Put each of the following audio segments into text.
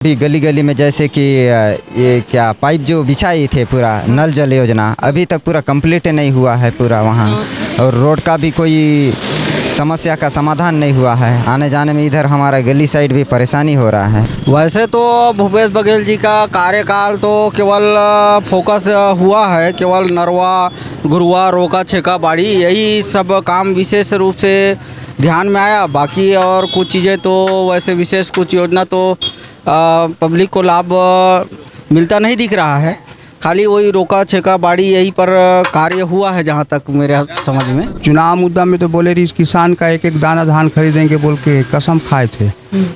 भी गली गली में जैसे कि ये क्या पाइप जो बिछाई थे पूरा नल जल योजना अभी तक पूरा कंप्लीट नहीं हुआ है पूरा वहाँ, और रोड का भी कोई समस्या का समाधान नहीं हुआ है। आने जाने में इधर हमारा गली साइड भी परेशानी हो रहा है। वैसे तो भूपेश बघेल जी का कार्यकाल तो केवल फोकस हुआ है, केवल नरवा गुरुआ रोका छेका बाड़ी यही सब काम विशेष रूप से ध्यान में आया। बाकी और कुछ चीज़ें तो वैसे विशेष कुछ योजना तो पब्लिक को लाभ मिलता नहीं दिख रहा है। खाली वही रोका छेका बाड़ी यही पर कार्य हुआ है जहाँ तक मेरे समझ में। चुनाव मुद्दा में तो बोले रही किसान का एक एक दाना धान खरीदेंगे बोल के कसम खाए थे,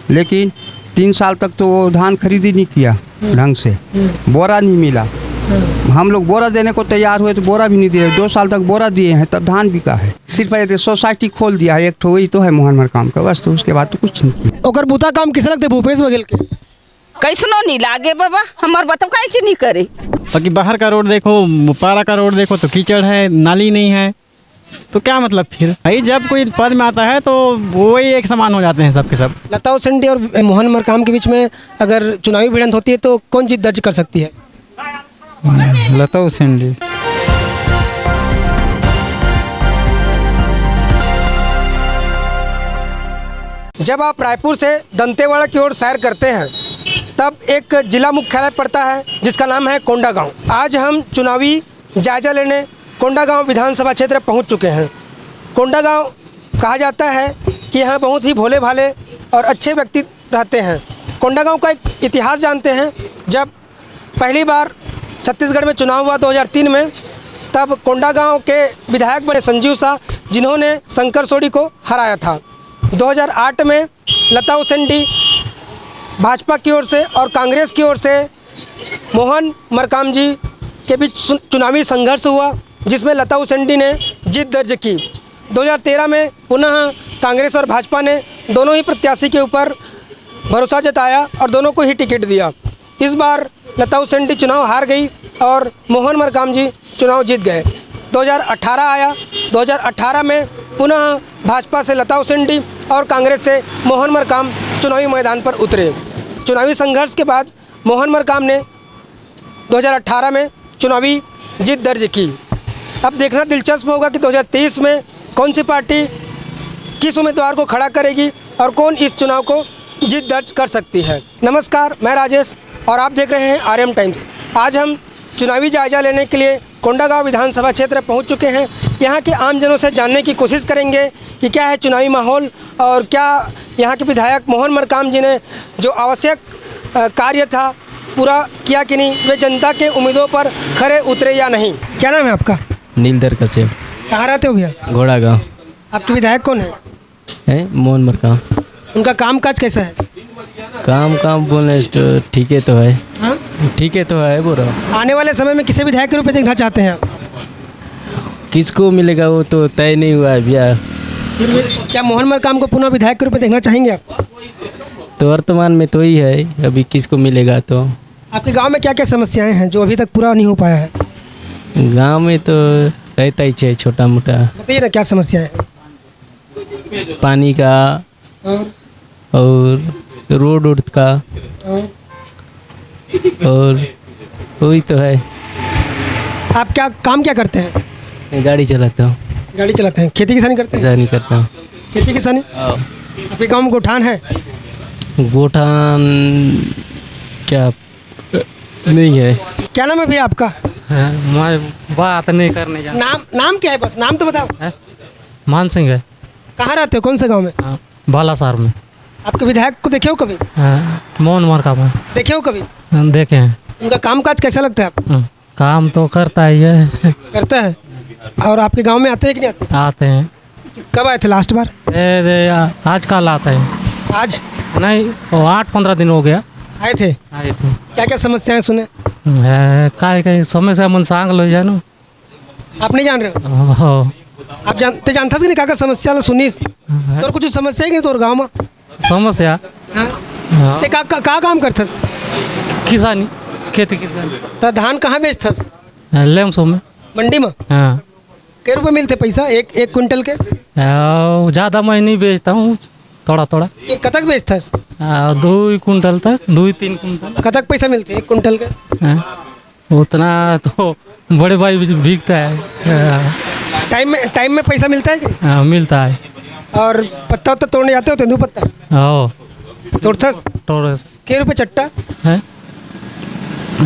लेकिन 3 साल तक तो वो धान खरीद ही नहीं किया ढंग से, बोरा नहीं मिला। हम लोग बोरा देने को तैयार हुए तो बोरा भी नहीं दिए, 2 साल तक बोरा दिए हैं तब धान बिका है। सिर्फ सोसाइटी खोल दिया है एक तो, वही तो है मोहन मरकाम का, बस। तो उसके बाद तो कुछ नहीं किया। ओकर बुता काम किस लगते भूपेश बघेल के? कैसनो नहीं लागे बाबा, हमार बताओ कैसे नहीं करे। बाकी बाहर का रोड देखो, पारा का रोड देखो तो कीचड़ है, नाली नहीं है, तो क्या मतलब फिर भाई जब कोई पद में आता है तो वही एक समान हो जाते हैं सबके सब। लता उसेंडी और मोहन मरकाम के बीच में अगर चुनावी भिड़ंत होती है तो कौन जीत दर्ज कर सकती है? लता उसेंडी। जब आप रायपुर से दंतेवाड़ा की ओर सैर करते हैं तब एक जिला मुख्यालय पड़ता है जिसका नाम है कोंडागांव। आज हम चुनावी जायजा लेने कोंडागांव विधानसभा क्षेत्र पहुंच चुके हैं। कोंडागांव कहा जाता है कि यहाँ बहुत ही भोले भाले और अच्छे व्यक्ति रहते हैं। कोंडागांव का एक इतिहास जानते हैं। जब पहली बार छत्तीसगढ़ में चुनाव हुआ 2003 में, तब कोंडागांव के विधायक बने संजीव शाह, जिन्होंने शंकर सोडी को हराया था। 2008 में लता उसेंडी भाजपा की ओर से और कांग्रेस की ओर से मोहन मरकाम जी के बीच चुनावी संघर्ष हुआ, जिसमें लता उसेंडी ने जीत दर्ज की। 2013 में पुनः कांग्रेस और भाजपा ने दोनों ही प्रत्याशी के ऊपर भरोसा जताया और दोनों को ही टिकट दिया। इस बार लता उसेंडी चुनाव हार गई और मोहन मरकाम जी चुनाव जीत गए। 2018 आया, 2018 में पुनः भाजपा से लता उसेंडी और कांग्रेस से मोहन मरकाम चुनावी मैदान पर उतरे। चुनावी संघर्ष के बाद मोहन मरकाम ने 2018 में चुनावी जीत दर्ज की। अब देखना दिलचस्प होगा कि 2023 में कौन सी पार्टी किस उम्मीदवार को खड़ा करेगी और कौन इस चुनाव को जीत दर्ज कर सकती है। नमस्कार, मैं राजेश और आप देख रहे हैं RM टाइम्स। आज हम चुनावी जायजा लेने के लिए कोंडागांव विधानसभा क्षेत्र पहुंच चुके हैं। यहां के आमजनों से जानने की कोशिश करेंगे कि क्या है चुनावी माहौल और क्या यहां के विधायक मोहन मरकाम जी ने जो आवश्यक कार्य था पूरा किया कि नहीं, वे जनता के उम्मीदों पर खरे उतरे या नहीं। क्या नाम है आपका? नीलदर कश्यप। कहाँ रहते हो भैया? घोड़ा गाँव। आपके विधायक कौन है? मोहन मरकाम। उनका काम काज कैसा है? काम बोले तो ठीक है तो है। हाँ, ठीक है तो है बोल रहा। आने वाले समय में किसे विधायक के रूप में देखना चाहते हैं आप? किसको मिलेगा वो तो तय नहीं हुआ है भैया। फिर भी क्या मोहन मरकाम को पुनः विधायक के रूप में देखना चाहेंगे आप? तो वर्तमान में तो ही है, अभी किसको मिलेगा। तो आपके गांव में क्या क्या समस्याएं हैं जो अभी तक पूरा नहीं हो पाया है? गांव में तो रहता ही है छोटा मोटा, बताइए ना क्या समस्याएं हैं? पानी का और रोड का और वही तो है। आप क्या काम क्या करते हैं? मैं गाड़ी चलाता हूँ। गाड़ी चलाते हैं। खेती किसानी करते हैं? ऐसा नहीं करता हूँ। खेती किसानी। आपके गांव में गोठान है? गोठान क्या नहीं है। क्या नाम है भैया आपका? मैं बात नहीं करने जा। नाम क्या है? बस नाम तो बताओ। मान सिंह है। कहाँ रहते हो? कौन से गांव में? बालासार में। आपके विधायक को देखे हो कभी? मोहन मरकाम देखे हो कभी? देखे हैं। उनका काम काज कैसा लगता है आपको? काम तो करता ही है। करता है। और आपके गांव में आते हैं कि नहीं आते? आते हैं। कब आए थे लास्ट बार? आज कल आते हैं। आज नहीं, 8-15 दिन हो गया आए थे। क्या क्या समस्याएं सुने? काय समस्या मन सांग लो जानो। आप नहीं जान रहे हो? आप जानता से नहीं क्या समस्या सुनी? तो कुछ समस्या ही नहीं तोर गाँव में? समस्या ते का काम करथस? किसानी, खेती किसानी। तो धान कहाँ बेचथस? लेमसो में। मंडी में? हाँ। कै रुपये मिलते पैसा एक क्विंटल के? ज़्यादा मैं नहीं बेचता हूँ, थोड़ा थोड़ा ये कतक बेचथस 2 कुंटल तक 2-3 कुंटल। कतक पैसा मिलते 1 कुंटल के? हाँ, उतना तो बड़े भाई बिकता है। टाइम में पैसा मिलता है कि नहीं? हाँ, मिलता है। और पत्ता उत्ता तोड़ने जाते हो तेंदू पत्ता हाँ, तोड़थस? टोरस के रुपये चट्टा? है।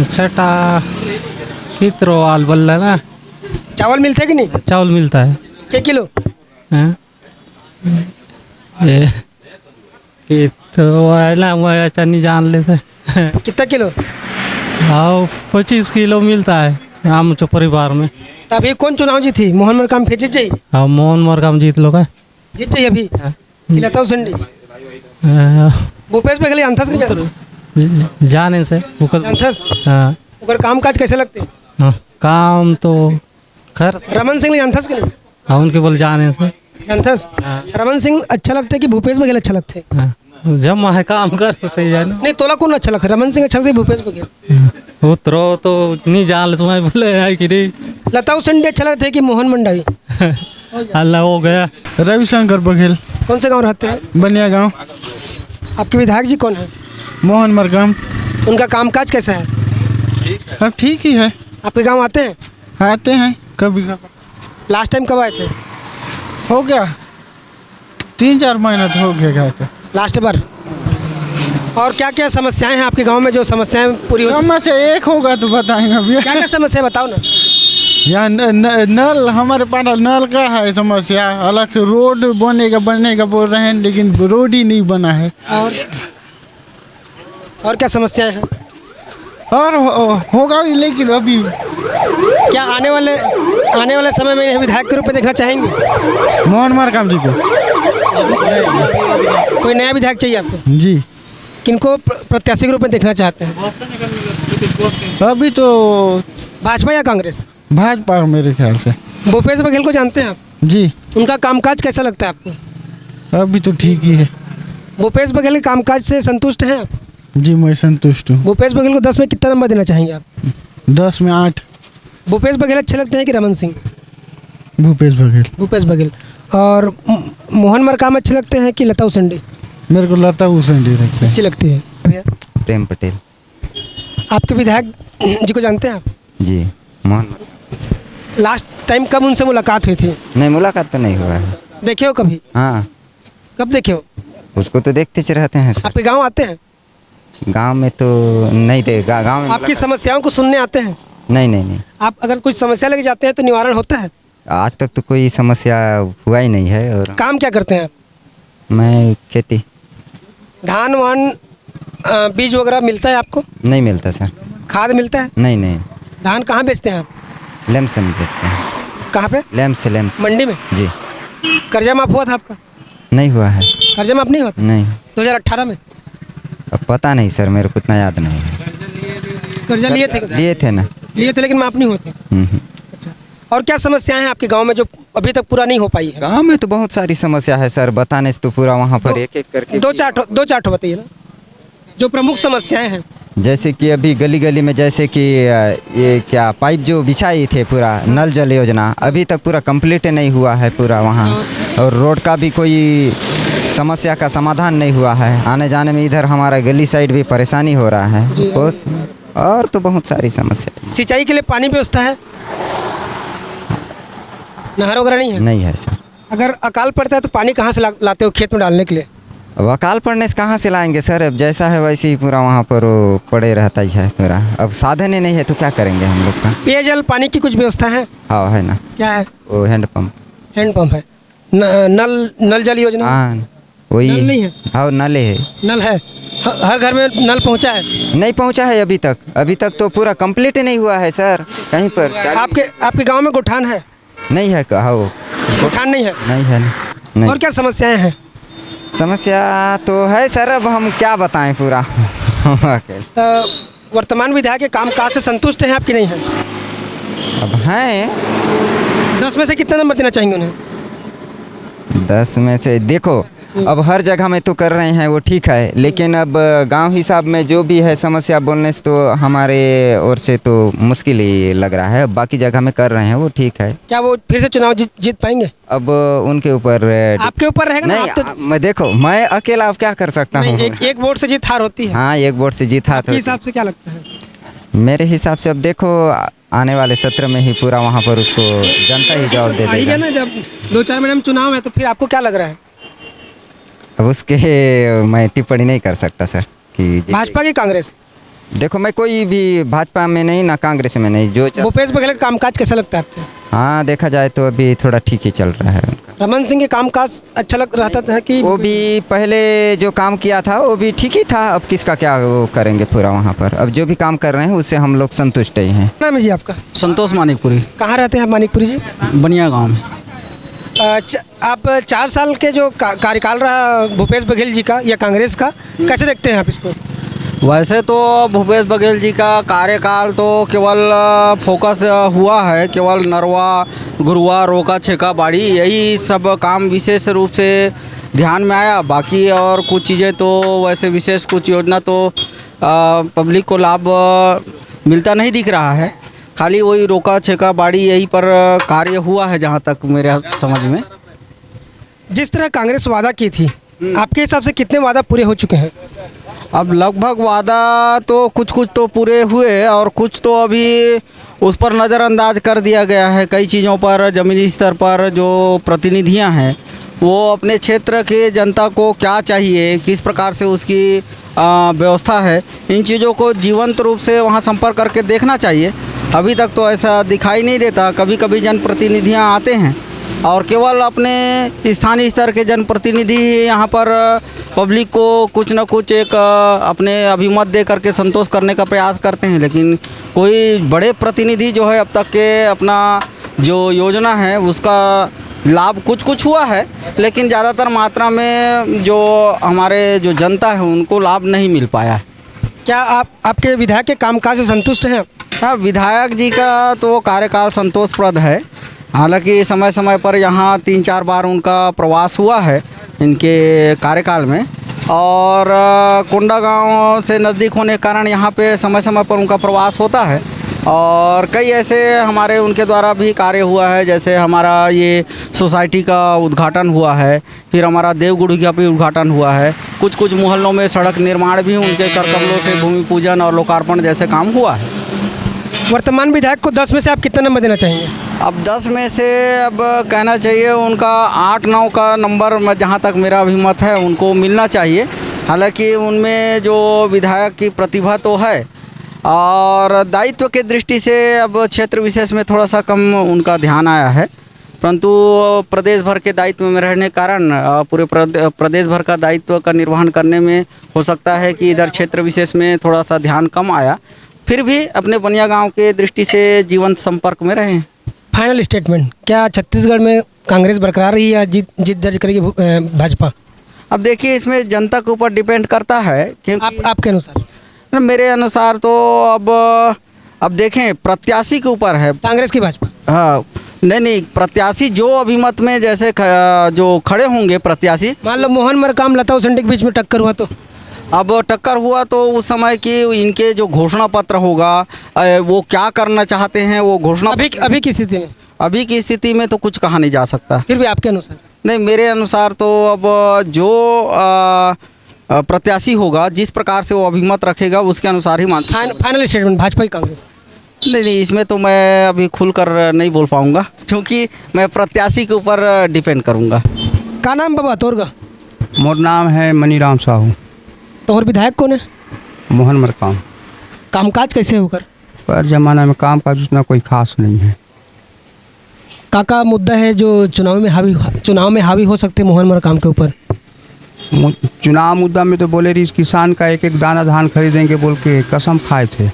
छठा कितरो आल बल्ला ना, चावल मिलते कि नहीं? चावल मिलता है। के किलो? हाँ, ये तो ना मैं अच्छा नहीं जान लेते। कितना किलो? हाँ, 25 किलो मिलता है हम जो परिवार में। तो अभी कौन चुनाव जीती? मोहन मरकाम फिर जीत जाइए? हाँ, मोहन मरकाम जीत लोग है। जीत जाइए अभी? लताऊ संडी हाँ, भूपेश बघेल जानथस कि नहीं? जाने से जानथस? हाँ, ओकर काम काज कैसे लगते? हाँ, काम तो खैर रमन सिंह जानथस कि नहीं? हाँ, उनके बोल जाने से। जानथस? हाँ। रमन सिंह अच्छा लगता है कि भूपेश बघेल अच्छा लगते हैं? हाँ, जब वहाँ काम करते जाने नहीं तोला कौन अच्छा लगता है? रमन सिंह अच्छा लगता है भूपेश बघेल? उतरो तो नहीं जान ले तुम्हें बोले है कि नहीं। लताऊ संडी अच्छा लगता है कि मोहन मंडावी? अल्लाह हो गया। रविशंकर बघेल, कौन से गांव रहते हैं? बनिया गांव। आपके विधायक जी कौन है? मोहन मरकाम। उनका कामकाज कैसा है? अब ठीक ही है, आपके गांव आते हैं? आते हैं कभी कभी। लास्ट टाइम कब आए थे? हो गया 3-4 महीना तो हो गया घर का। लास्ट बार। और क्या क्या समस्याएं हैं आपके गांव में जो समस्याएं पूरी हो? समस्या एक होगा तो बताएंगे अभी। क्या क्या समस्या है बताओ ना। यहाँ नल हमारे पास नल का है समस्या, अलग से रोड बनने का बोल रहे हैं लेकिन रोड ही नहीं बना है। और क्या समस्याएं हैं? और होगा लेकिन अभी क्या आने वाले समय में इन्हें विधायक के रूप में देखना चाहेंगे? मोहन मरकाम जी को। कोई नया विधायक चाहिए आपको? जी। किनको प्रत्याशी के रूप में देखना चाहते हैं? अभी तो भाजपा या कांग्रेस? भाजपा मेरे ख्याल से। भूपेश बघेल को जानते हैं आप? जी। उनका कामकाज कैसा लगता है आपको? अभी तो ठीक ही है। भूपेश बघेल के कामकाज से संतुष्ट हैं आप? जी मैं संतुष्ट हूँ। भूपेश बघेल को 10 में कितना नंबर देना चाहेंगे आप? 10 में 8। भूपेश बघेल अच्छे लगते हैं कि रमन सिंह? भूपेश बघेल। भूपेश बघेल। और मोहन मरकाम अच्छे लगते हैं कि लताऊ संडी? मेरे को लताऊ संडी लगते हैं। अच्छी लगती है। भैया प्रेम पटेल। आपके विधायक जी को जानते हैं आप? जी। मोहन। लास्ट टाइम कब उनसे मुलाकात हुई थी? नहीं, मुलाकात तो नहीं हुआ है। देखे हो कभी? हाँ, कब देखे हो? उसको तो देखते ही रहते हैं सर। आपके गांव आते हैं? गांव में तो नहीं थे, गांव में आपकी समस्याओं को सुनने आते हैं? नहीं। आप अगर कुछ समस्या लेके जाते हैं तो निवारण होता है? आज तक तो कोई समस्या हुआ ही नहीं है। और काम क्या करते हैं आप? मैं खेती। धान वान बीज वगैरह मिलता है आपको? नहीं मिलता सर। खाद मिलता है? नहीं। धान कहाँ बेचते हैं आप? लैम्प से बेचते हैं। कहाँ पे? लैम्प से। मंडी में? जी। कर्जा माफ हुआ था आपका? नहीं हुआ है। कर्जा माफ नहीं हुआ था? नहीं। 2018 में? अब पता नहीं सर, मेरे को उतना याद नहीं है। कर्जा लिए थे? लिए थे ना। लिए थे लेकिन माफ नहीं होते। अच्छा। और क्या समस्याएं हैं आपके गांव में जो अभी तक पूरा नहीं हो पाई है? गांव में तो बहुत सारी समस्या है सर, बताने से तो पूरा वहाँ पर एक करके दो चार ठो बताइए ना जो प्रमुख समस्याएं हैं। जैसे कि अभी गली गली में जैसे कि ये क्या पाइप जो बिछाई थे पूरा नल जल योजना, अभी तक पूरा कंप्लीट नहीं हुआ है पूरा वहाँ। और रोड का भी कोई समस्या का समाधान नहीं हुआ है। आने जाने में इधर हमारा गली साइड भी परेशानी हो रहा है और तो बहुत सारी समस्या। सिंचाई के लिए पानी व्यवस्था है? नहर वगैरह नहीं है? नहीं है सर। अगर अकाल पड़ता है तो पानी कहाँ से लाते हो खेत में डालने के लिए? अब अकाल पड़ने से कहाँ से लाएंगे सर? अब जैसा है वैसे ही पूरा वहाँ पर वो पड़े रहता ही है पूरा। अब साधन ही नहीं है तो क्या करेंगे हम लोग का? पेयजल पानी की कुछ व्यवस्था है? हाँ है ना। क्या है? वो हैंडपम्प है। नल जल योजना? हाँ वही। नल नहीं है? हाँ नल है। नल है। हर घर में नल पहुंचा है? नहीं पहुंचा है अभी तक तो पूरा कंप्लीट नहीं हुआ है सर कहीं पर। आपके गांव में गोठान है? नहीं है कहा वो। गोठान नहीं है? नहीं है नहीं। और क्या समस्याएं हैं? समस्या तो है सर, अब हम क्या बताएं पूरा। तो वर्तमान विधायक के काम काज से संतुष्ट हैं आपकी नहीं है? अब हैं। 10 में से कितना नंबर देना चाहेंगे उन्हें? 10 में से देखो अब हर जगह में तो कर रहे हैं वो ठीक है, लेकिन अब गांव हिसाब में जो भी है समस्या बोलने से तो हमारे ओर से तो मुश्किल ही लग रहा है। बाकी जगह में कर रहे हैं वो ठीक है। क्या वो फिर से चुनाव जीत पाएंगे? अब उनके ऊपर आपके ऊपर रहेगा ना? नहीं, आप तो मैं देखो मैं अकेला अब क्या कर सकता हूँ। एक वोट से जीत हार होती है। हाँ, एक वोट से जीत हार आपके हिसाब से क्या लगता है? मेरे हिसाब से अब देखो आने वाले सत्र में ही पूरा वहाँ पर उसको जनता ही जवाब दे आएगा देगा ना, जब 2-4 महीने में चुनाव है तो फिर आपको क्या लग रहा है? अब उसके मैं टिप्पणी नहीं कर सकता सर कि भाजपा की कांग्रेस? देखो मैं कोई भी भाजपा में नहीं ना कांग्रेस में नहीं, जो भूपेश बघेल का कामकाज कैसा लगता है आपको? हाँ, देखा जाए तो अभी थोड़ा ठीक ही चल रहा है उनका। रमन सिंह के कामकाज अच्छा लग रहा था कि वो भी पहले जो काम किया था वो भी ठीक ही था। अब किसका क्या वो करेंगे पूरा वहाँ पर। अब जो भी काम कर रहे हैं उससे हम लोग संतुष्ट ही हैं। नाम है जी आपका? संतोष मानिकपुरी, कहाँ रहते हैं आप मानिकपुरी जी? बनिया गांव में। आप 4 साल के जो कार्यकाल रहा भूपेश बघेल जी का या कांग्रेस का, कैसे देखते हैं आप इसको? वैसे तो भूपेश बघेल जी का कार्यकाल तो केवल फोकस हुआ है, केवल नरवा, गुरुआ, रोका, छेका, बाड़ी, यही सब काम विशेष रूप से ध्यान में आया। बाकी और कुछ चीज़ें तो वैसे विशेष कुछ योजना तो पब्लिक को लाभ मिलता नहीं दिख रहा है। खाली वही रोका, छेका, बाड़ी यही पर कार्य हुआ है जहाँ तक मेरे समझ में। जिस तरह कांग्रेस वादा की थी, आपके हिसाब से कितने वादा पूरे हो चुके हैं? अब लगभग वादा तो कुछ तो पूरे हुए और कुछ तो अभी उस पर नज़रअंदाज कर दिया गया है। कई चीज़ों पर ज़मीनी स्तर पर जो प्रतिनिधियां हैं वो अपने क्षेत्र के जनता को क्या चाहिए, किस प्रकार से उसकी व्यवस्था है, इन चीज़ों को जीवंत रूप से वहां संपर्क करके देखना चाहिए। अभी तक तो ऐसा दिखाई नहीं देता। कभी कभी जनप्रतिनिधियां आते हैं और केवल अपने स्थानीय स्तर के जनप्रतिनिधि यहाँ पर पब्लिक को कुछ न कुछ एक अपने अभिमत दे करके संतोष करने का प्रयास करते हैं, लेकिन कोई बड़े प्रतिनिधि जो है अब तक के अपना जो योजना है उसका लाभ कुछ हुआ है, लेकिन ज़्यादातर मात्रा में जो हमारे जो जनता है उनको लाभ नहीं मिल पाया है। क्या आप आपके विधायक के कामकाज से संतुष्ट हैं? हाँ, विधायक जी का तो कार्यकाल संतोषप्रद है। हालांकि समय समय पर यहाँ 3-4 बार उनका प्रवास हुआ है इनके कार्यकाल में, और कोंडागांव से नज़दीक होने के कारण यहाँ पे समय समय पर उनका प्रवास होता है। और कई ऐसे हमारे उनके द्वारा भी कार्य हुआ है, जैसे हमारा ये सोसाइटी का उद्घाटन हुआ है, फिर हमारा देवगुड़ी का भी उद्घाटन हुआ है। कुछ मोहल्लों में सड़क निर्माण भी उनके कर कमलों से भूमि पूजन और लोकार्पण जैसे काम हुआ है। वर्तमान विधायक को 10 में से आप कितना नंबर देना चाहेंगे? अब 10 में से अब कहना चाहिए उनका 8-9 का नंबर, जहाँ तक मेरा अभिमत है, उनको मिलना चाहिए। हालांकि उनमें जो विधायक की प्रतिभा तो है और दायित्व के दृष्टि से अब क्षेत्र विशेष में थोड़ा सा कम उनका ध्यान आया है, परंतु प्रदेश भर के दायित्व में रहने के कारण पूरे प्रदेश भर का दायित्व का निर्वहन करने में हो सकता है कि इधर क्षेत्र विशेष में थोड़ा सा ध्यान कम आया। फिर भी अपने बनिया गांव के दृष्टि से जीवंत संपर्क में रहे। फाइनल स्टेटमेंट, क्या छत्तीसगढ़ में कांग्रेस बरकरार रही या जीत दर्ज करेगी भाजपा? अब देखिए, इसमें जनता के ऊपर डिपेंड करता है, क्योंकि आपके अनुसार? मेरे अनुसार तो अब देखें, प्रत्याशी के ऊपर है। कांग्रेस की भाजपा? हाँ, नहीं, प्रत्याशी जो अभिमत में जैसे जो खड़े होंगे प्रत्याशी, मान लो मोहन मरकाम लता उसेंडी के बीच में टक्कर हुआ तो? अब टक्कर हुआ तो उस समय की इनके जो घोषणा पत्र होगा, वो क्या करना चाहते हैं वो घोषणा अभी की स्थिति में? अभी की स्थिति में तो कुछ कहा नहीं जा सकता। फिर भी आपके अनुसार? नहीं, मेरे अनुसार तो अब जो प्रत्याशी होगा, जिस प्रकार से वो अभिमत रखेगा उसके अनुसार ही मान। फाइनल स्टेटमेंट, भाजपा की कांग्रेस? नहीं, इसमें तो मैं अभी खुलकर नहीं बोल पाऊँगा, क्योंकि मैं प्रत्याशी के ऊपर डिपेंड करूँगा। का नाम बाबा तोरगा? मोर नाम है मनीराम साहू। तो और विधायक कौन है? मोहन मरकाम। कामकाज कैसे होकर? पर जमाना में काम काज उतना कोई खास नहीं है। काका मुद्दा है जो चुनाव में हावी हो सकते मोहन मरकाम के ऊपर? चुनाव मुद्दा में तो बोले रही किसान का एक दाना धान खरीदेंगे बोल के कसम खाए थे,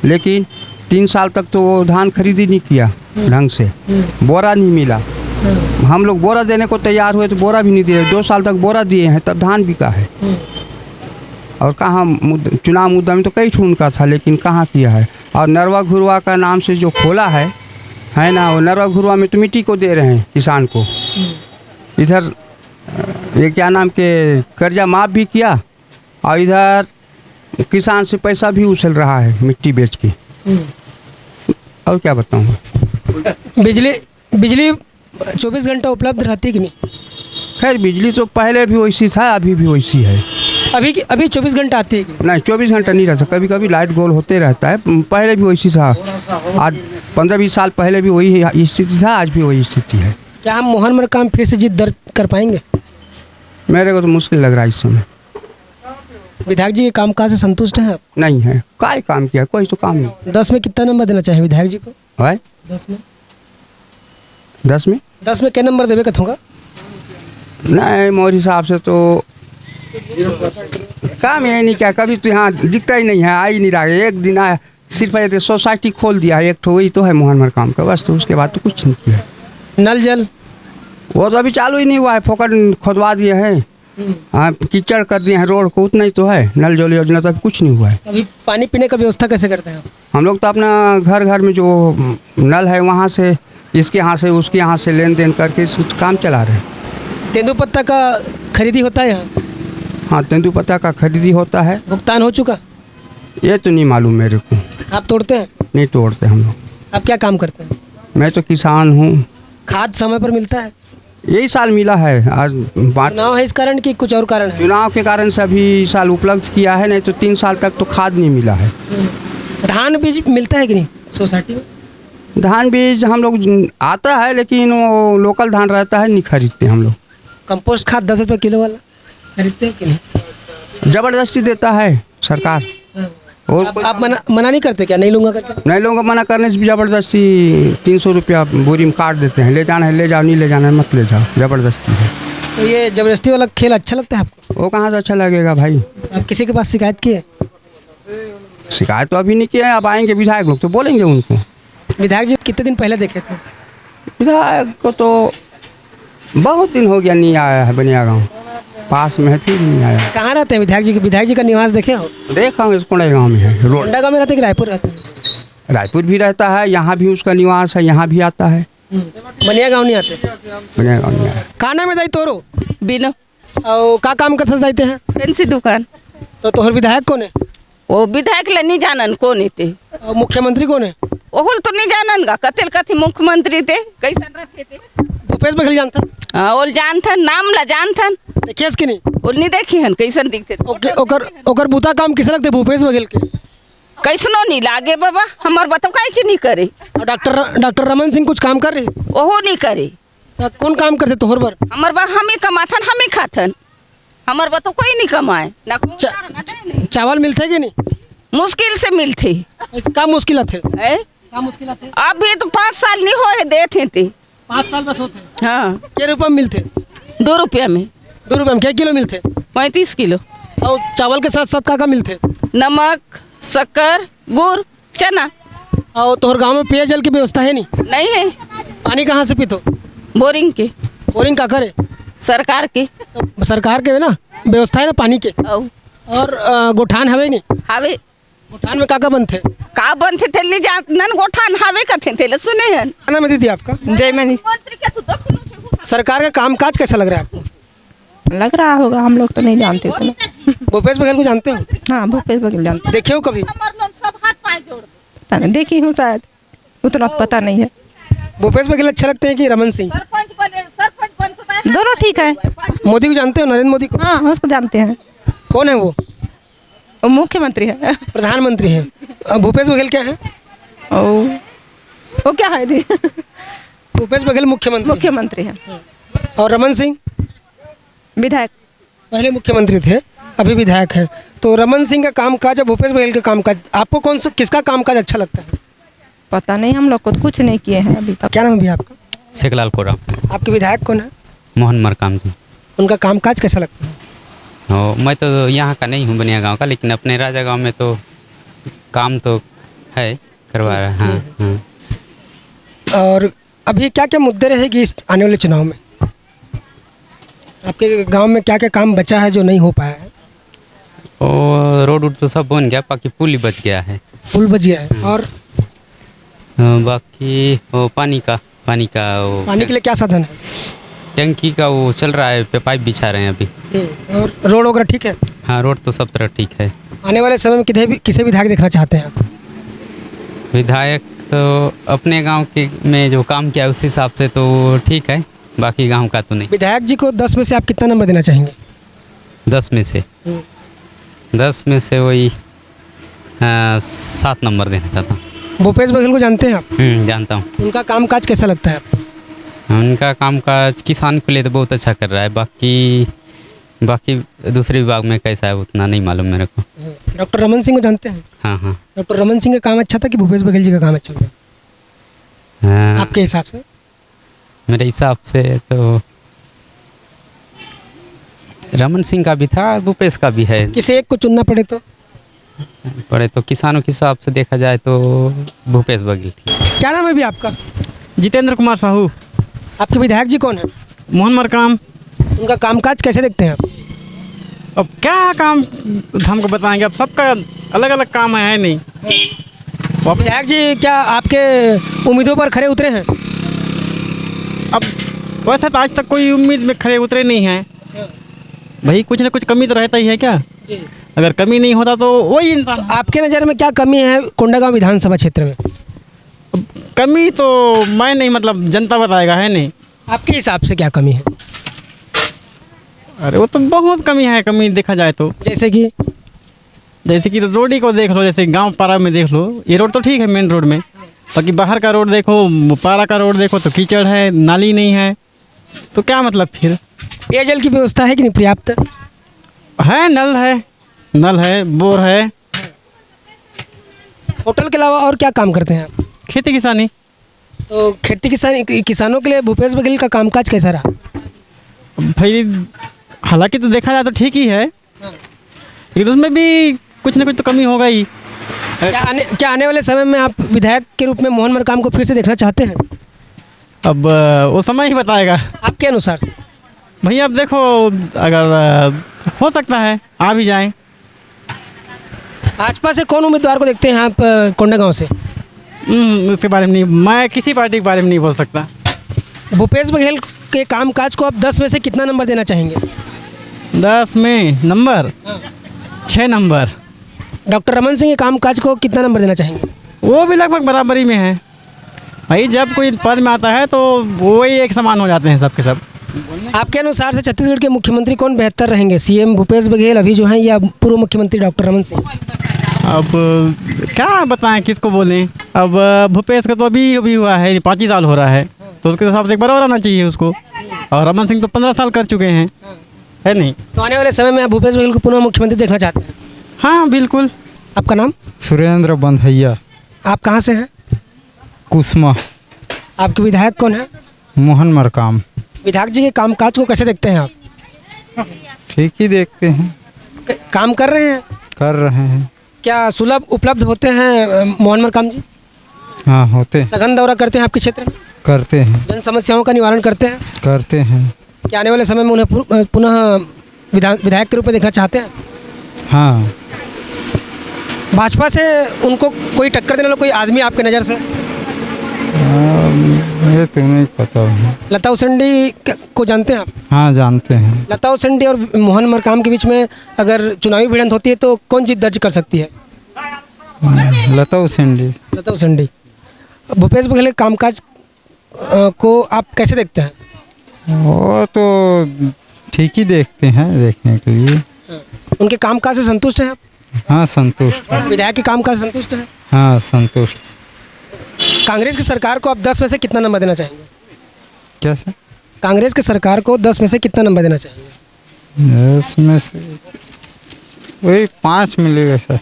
लेकिन 3 साल तक तो वो धान खरीद ही नहीं किया ढंग से, बोरा नहीं मिला। हम लोग बोरा देने को तैयार हुए तो बोरा भी नहीं दिए। 2 साल तक बोरा दिए हैं तब धान बिका है। और कहाँ चुनाव मुद्दा में तो कई ठून का था, लेकिन कहाँ किया है। और नरवा घुरवा का नाम से जो खोला है ना, वो नरवा घुरवा में तो मिट्टी को दे रहे हैं किसान को। इधर ये क्या नाम के कर्जा माफ़ भी किया और इधर किसान से पैसा भी उछल रहा है मिट्टी बेच के। और क्या बताऊँ। बिजली 24 घंटा उपलब्ध रहती कि नहीं? खैर बिजली तो पहले भी वैसी था, अभी भी वैसी है। अभी 24 घंटा आती है कि नहीं? नहीं 24 घंटा नहीं रहता, कभी कभी लाइट गोल होते रहता है। पहले भी वैसी था, आज 15-20 साल पहले भी वही स्थिति था, आज भी वही स्थिति है। क्या हम मोहन मरकाम फिर से जीत दर्ज कर पाएंगे? मेरे को तो मुश्किल लग रहा है इस समय। विधायक जी के कामकाज से संतुष्ट हैं आप? नहीं है, काय काम किया, कोई तो काम नहीं 10 में कितना नंबर देना चाहिए विधायक जी को? है। 10 में 10 में क्या नंबर देवे कथूँगा? नहीं मोरे हिसाब से तो काम यही नहीं किया, कभी तो यहाँ दिखता ही नहीं है, आ ही नहीं रहा है। एक दिन आया सिर्फ ऐसे सोसाइटी खोल दिया है एक तो, वही तो है मोहन मरकाम का, बस। तो उसके बाद तो कुछ नहीं किया। नल जल वो तो अभी चालू ही नहीं हुआ है, फोकट खोदवा दिए हैं, हाँ कीचड़ कर दिए हैं रोड को, उतना ही तो है। नल जल योजना तो अभी कुछ नहीं हुआ है। अभी पानी पीने का व्यवस्था कैसे करते हैं आप? हम लोग तो अपना घर घर में जो नल है वहाँ से, इसके यहाँ से उसके यहाँ से लेन देन करके इस काम चला रहे हैं। तेंदुपत्ता का खरीदी होता है यहाँ? हाँ तेंदुपत्ता का खरीदी होता है। भुगतान हो चुका? ये तो नहीं मालूम मेरे को। आप तोड़ते हैं? नहीं तोड़ते हम लोग। आप क्या काम करते हैं? मैं तो किसान हूँ। खाद समय पर मिलता है? यही साल मिला है, आज बात चुनाव है इस कारण कि कुछ और कारण है? चुनाव के कारण से अभी साल उपलब्ध किया है, नहीं तो 3 साल तक तो खाद नहीं मिला है। धान बीज मिलता है कि नहीं सोसाइटी में? धान बीज हम लोग आता है, लेकिन वो लोकल धान रहता है, नहीं खरीदते हम लोग। कंपोस्ट खाद 10 रुपये किलो वाला खरीदते हैं कि नहीं? ज़बरदस्ती देता है सरकार। और आप मना नहीं करते क्या? नहीं लूँगा करके? नहीं लोगों को मना करने से भी ज़बरदस्ती 300 रुपया बोरी में काट देते हैं। ले जाना है ले जाओ, नहीं ले जाना है मत ले जाओ, ज़बरदस्ती है। तो ये ज़बरदस्ती वाला खेल अच्छा लगता है आपको? वो कहाँ से अच्छा लगेगा भाई। आप किसी के पास शिकायत की है? शिकायत तो अभी नहीं किया है, अब आएंगे विधायक लोग तो बोलेंगे उनको। विधायक जी कितने दिन पहले देखे थे? विधायक को तो बहुत दिन हो गया नहीं आया है, बनिया गाँव पास में है, फिर नहीं आया। कहाँ रहते हैं विधायक जी? विधायक जी का निवास देखे हो? देखा हूँ इसको गाँव में है, रोड कोंडा गाँव में रहते हैं कि रायपुर रहते हैं? रायपुर भी रहता है, यहाँ भी उसका निवास है, यहाँ भी आता है। बनिया गाँव नहीं आते? बनिया गाँव नहीं आया। का नाम है दाई तोरो? बिनो और का काम करते जाते हैं? पेंसी दुकान। तो तोहर विधायक कौन है? वो विधायक ले नहीं जानन कौन थे, और मुख्यमंत्री कौन है? ओहुल तो नहीं जानन गा, कतेल कथी मुख्यमंत्री थे, कैसन रहते थे। भूपेश बघेल जानता? हाँ ओल जानथन, नाम ला जानथन, देखिए कि नहीं? ओल नहीं देखी हन कैसन दिखते थे। ओकर बूता काम किसे लगते भूपेश बघेल के? कैसनो नहीं लागे बाबा, हमार बताओ कैसे नहीं करे। और डॉक्टर रमन सिंह कुछ काम कर रहे? ओहो नहीं करे। कौन काम करते तोहर बर? हमार बा हम ही कमाथन हम ही खाथन, हमार बताओ कोई नहीं कमाए ना। चावल मिलते है कि नहीं? मुश्किल से मिलते। का मुश्किल थे? का मुश्किल थे? अभी तो 5 साल नहीं हो देते थे। 5 साल बस होते? हाँ। क्या रुपये में मिलते? 2 रुपया में। 2 रुपये में क्या किलो मिलते? 35 किलो। और चावल के साथ साथ का मिलते? नमक, शक्कर, गुड़, चना। और तोहर गांव में पेयजल की व्यवस्था है नहीं? नहीं है। पानी कहाँ से पीतो? बोरिंग के। बोरिंग का करे? सरकार के। तो सरकार के ना व्यवस्था है ना पानी के? और गोठान हवे नहीं? हावे। गोठान में का बनते? का बनते थे ले जानन गोठान हावे कथे थे ले सुने हैं। क्या नाम है दीदी आपका? जयमनी। सरकार का कामकाज कैसा लग रहा है आपको? लग रहा होगा, हम लोग तो नहीं जानते थे ना। भूपेश बघेल को जानते हो? हाँ भूपेश बघेल जानते। देखे हो कभी? पता नहीं, देखी हूँ शायद, उतना पता नहीं है। भूपेश बघेल अच्छा लगते हैं कि रमन सिंह? दोनों ठीक है। मोदी को जानते हो? नरेंद्र मोदी को? हाँ उसको जानते हैं। कौन है वो? वो मुख्यमंत्री है। प्रधानमंत्री है। भूपेश बघेल क्या है? वो क्या है दी? भूपेश बघेल मुख्यमंत्री है। और रमन सिंह विधायक। पहले मुख्यमंत्री थे, अभी विधायक है। तो रमन सिंह का कामकाज और भूपेश बघेल का कामकाज, आपको कौन सा किसका कामकाज अच्छा लगता है? पता नहीं, हम लोग को कुछ नहीं किए हैं अभी तक। क्या नाम है भैया आपका? शेखलाल कोरा। आपके विधायक कौन है? मोहन मरकाम जी। उनका कामकाज कैसा लगता है? मैं तो यहाँ का नहीं हूँ बनिया गांव का, लेकिन अपने राजा गांव में तो काम तो है, करवा रहा है। हाँ। और अभी क्या क्या मुद्दे रहेगी इस आने वाले चुनाव में? आपके गांव में क्या क्या काम बचा है जो नहीं हो पाया है? रोड वोड तो सब बन गया, बाकी पुल ही बच गया है। पुल बच गया है। और बाकी वो पानी का पानी के लिए क्या साधन है? टंकी का वो चल रहा है, पाइप बिछा रहे हैं अभी। और रोड वगैरह ठीक है? हाँ, रोड तो सब तरह ठीक है। आने वाले समय में किसे विधायक देखना चाहते हैं आप? विधायक तो अपने गांव के में जो काम किया उस हिसाब से तो ठीक है, बाकी गांव का तो नहीं। विधायक जी को 10 में से आप कितना नंबर देना चाहेंगे? 10 में से 10 में से वही 7 नंबर देना चाहता हूँ। भूपेश बघेल को जानते हैं आप? जानता हूँ। उनका कामकाज कैसा लगता है आपको? उनका कामकाज किसान के लिए तो बहुत अच्छा कर रहा है, बाकी दूसरे विभाग में कैसा है उतना नहीं मालूम मेरे को। डॉक्टर रमन सिंह को जानते हैं? हाँ हाँ। डॉक्टर रमन सिंह का काम अच्छा था कि भूपेश बघेल जी का काम अच्छा था आपके हिसाब से? मेरे हिसाब से तो रमन सिंह का भी था, भूपेश का भी है। किसी एक को चुनना पड़े तो किसानों के हिसाब से देखा जाए तो भूपेश बघेल। क्या नाम है भी आपका? जितेंद्र कुमार साहू। आपके विधायक जी कौन है? मोहन मरकाम। उनका कामकाज कैसे देखते हैं आप? अब क्या काम हमको बताएंगे, अब सबका अलग अलग काम है नहीं। विधायक जी क्या आपके उम्मीदों पर खरे उतरे हैं? अब वैसे तो आज तक कोई उम्मीद में खड़े उतरे नहीं हैं भाई, कुछ ना कुछ कमी तो रहता ही है क्या। अगर कमी नहीं होता तो वही इंसान। आपके नज़र में क्या कमी है कोंडागांव विधानसभा क्षेत्र में? कमी तो मैं नहीं, मतलब जनता बताएगा, है नहीं। आपके हिसाब से क्या कमी है? अरे वो तो बहुत कमी है, कमी देखा जाए तो। जैसे कि रोड ही को देख लो, जैसे गांव पारा में देख लो, ये रोड तो ठीक है मेन रोड में, बाकी बाहर का रोड देखो, पारा का रोड देखो तो कीचड़ है, नाली नहीं है, तो क्या मतलब फिर। पेयजल की व्यवस्था है कि नहीं पर्याप्त? है, नल है, बोर है। होटल के अलावा और क्या काम करते हैं आप? खेती किसानी। तो खेती किसानी किसानों के लिए भूपेश बघेल का कामकाज कैसा रहा? भाई हालांकि तो देखा जाए तो ठीक ही है, लेकिन उसमें भी कुछ ना कुछ तो कमी होगा ही। क्या आने वाले समय में आप विधायक के रूप में मोहन मरकाम को फिर से देखना चाहते हैं? अब वो समय ही बताएगा। आपके अनुसार से? भैया अब देखो, अगर हो सकता है आ भी जाएं। भाजपा से कौन उम्मीदवार को देखते हैं आप कोंडागांव से? उसके बारे में नहीं, मैं किसी पार्टी के बारे में नहीं बोल सकता। भूपेश बघेल के कामकाज को आप 10 में से कितना नंबर देना चाहेंगे? 10 में number 6 number. Doctor Raman Singh के कामकाज को कितना नंबर देना चाहेंगे? वो भी लगभग बराबरी में है भाई, जब कोई पद में आता है तो वही एक समान हो जाते हैं सबके सब। आपके अनुसार से छत्तीसगढ़ के मुख्यमंत्री कौन बेहतर रहेंगे, सीएम भूपेश बघेल अभी जो हैं या पूर्व मुख्यमंत्री डॉक्टर रमन सिंह? अब क्या बताएं, किसको बोलें। अब भूपेश का तो अभी हुआ है, 5 ही साल हो रहा है, तो उसके हिसाब से बराबर आना चाहिए उसको। और रमन सिंह तो 15 साल कर चुके हैं, है नहीं। तो आने वाले समय में आप भूपेश बघेल को पुनः मुख्यमंत्री देखना चाहते हैं? हाँ बिल्कुल। आपका नाम? सुरेंद्र बंधैया। आप कहाँ से हैं? कुसमा। आपके विधायक कौन है? मोहन मरकाम। विधायक जी के कामकाज को कैसे देखते हैं आप? ठीक ही देखते हैं। काम कर रहे हैं? कर रहे हैं। क्या सुलभ उपलब्ध होते हैं मोहन मरकाम जी? हाँ होते हैं। सघन दौरा करते हैं आपके क्षेत्र में? करते हैं। जन समस्याओं का निवारण करते हैं? करते हैं। क्या आने वाले समय में उन्हें पुनः विधायक के रूप में देखना चाहते हैं? हाँ। भाजपा से उनको कोई टक्कर देने वाला कोई आदमी आपके नज़र से? ये तो नहीं पता है। लता उसेंडी को जानते हैं आप? हाँ जानते हैं। लता उसेंडी और मोहन मरकाम के बीच में अगर चुनावी भिड़ंत होती है तो कौन जीत दर्ज कर सकती है? लता उसेंडी। लता उसेंडी। भूपेश बघेल के कामकाज को आप कैसे देखते हैं? वो तो ठीक ही देखते हैं, देखने के लिए। उनके कामकाज से संतुष्ट हैं आप? हाँ संतुष्ट। विधायक के कामकाज से संतुष्ट हैं? हाँ संतुष्ट। कांग्रेस की सरकार को आप 10 में से कितना नंबर देना चाहेंगे? क्या सर? कांग्रेस की सरकार को 10 में से कितना नंबर देना चाहेंगे? 10 में से वही 5 मिलेगा सर।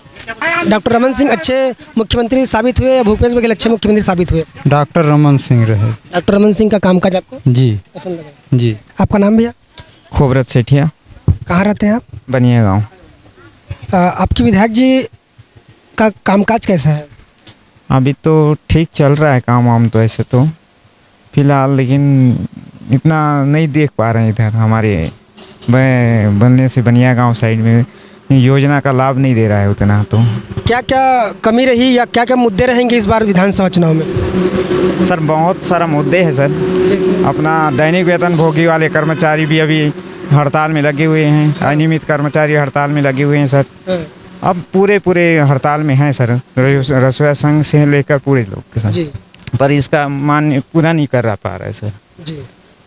डॉक्टर रमन सिंह अच्छे मुख्यमंत्री साबित हुए या भूपेश बघेल अच्छे मुख्यमंत्री साबित हुए? डॉक्टर रमन सिंह रहे। डॉक्टर रमन सिंह का कामकाज आपको जी पसंद लगा? जी। आपका नाम भैया? खोबरत सेठिया। कहाँ रहते हैं आप? बनिया गाँव। आपकी विधायक जी का कामकाज कैसा है? अभी तो ठीक चल रहा है काम वाम तो ऐसे तो फिलहाल, लेकिन इतना नहीं देख पा रहे हैं इधर हमारे बनने से बनिया गांव साइड में। योजना का लाभ नहीं दे रहा है उतना। तो क्या क्या कमी रही या क्या क्या मुद्दे रहेंगे इस बार विधानसभा चुनाव में? सर बहुत सारा मुद्दे हैं सर। अपना दैनिक वेतन भोगी वाले कर्मचारी भी अभी हड़ताल में लगे हुए हैं, अनियमित कर्मचारी हड़ताल में लगे हुए हैं सर। अब पूरे हड़ताल में हैं सर, रसोईया संघ से लेकर पूरे लोग के साथ। पर इसका मान पूरा नहीं कर पा रहा है सर।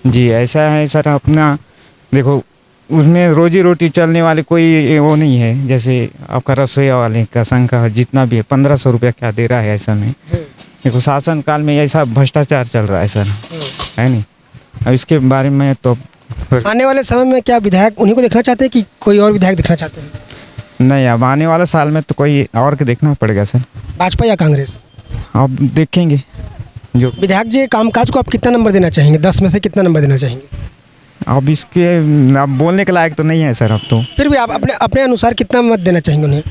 जी ऐसा है सर। अपना देखो उसमें रोजी रोटी चलने वाले कोई वो नहीं है। जैसे आपका रसोईया वाले का संघ का जितना भी है 1500 रुपया क्या दे रहा है ऐसा में। देखो शासन काल में ऐसा भ्रष्टाचार चल रहा है सर, है नहीं। अब इसके बारे में तो आने वाले समय में क्या विधायक उन्हीं को देखना चाहते हैं कि कोई और विधायक देखना चाहते हैं? नहीं, अब आने वाले साल में तो कोई और के देखना पड़ेगा सर। भाजपा या कांग्रेस? अब देखेंगे जो विधायक जी कामकाज को आप कितना नंबर देना चाहेंगे? 10 में से कितना नंबर देना चाहेंगे? अब इसके अब बोलने के लायक तो नहीं है सर अब तो। फिर भी आप अपने अनुसार कितना मत देना चाहेंगे उन्हें?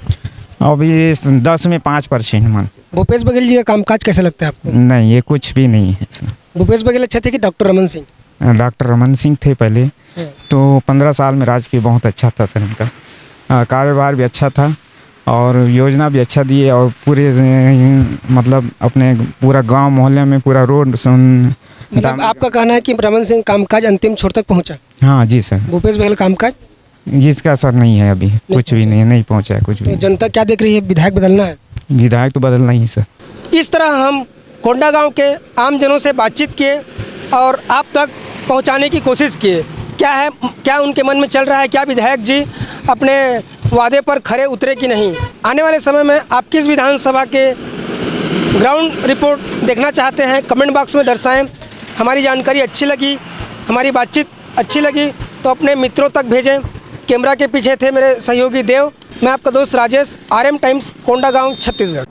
अब ये 10 में 5% मान। भूपेश बघेल जी का कामकाज कैसा लगता है आपको? नहीं, ये कुछ भी नहीं है सर। भूपेश बघेल अच्छे थे कि डॉक्टर रमन सिंह? डॉक्टर रमन सिंह थे पहले तो 15 साल में राज की बहुत अच्छा था सर। उनका कारोबार भी अच्छा था और योजना भी अच्छा दिए और पूरे मतलब अपने पूरा गांव मोहल्ले में पूरा रोड मतलब आपका कहना है कि रमन सिंह कामकाज अंतिम छोर तक पहुंचा? हाँ जी सर। भूपेश बघेल कामकाज इसका असर नहीं है अभी, कुछ भी नहीं पहुंचा है कुछ भी। तो जनता क्या देख रही है? विधायक बदलना है? विधायक तो बदलना ही सर। इस तरह हम कोंडागांव के आम जनों से बातचीत किए और आप तक पहुंचाने की कोशिश किए। क्या उनके मन में चल रहा है, क्या विधायक जी अपने वादे पर खरे उतरे कि नहीं। आने वाले समय में आप किस विधानसभा के ग्राउंड रिपोर्ट देखना चाहते हैं कमेंट बॉक्स में दर्शाएं। हमारी जानकारी अच्छी लगी, हमारी बातचीत अच्छी लगी तो अपने मित्रों तक भेजें। कैमरा के पीछे थे मेरे सहयोगी देव, मैं आपका दोस्त राजेश, RM टाइम्स, कोंडागांव, छत्तीसगढ़।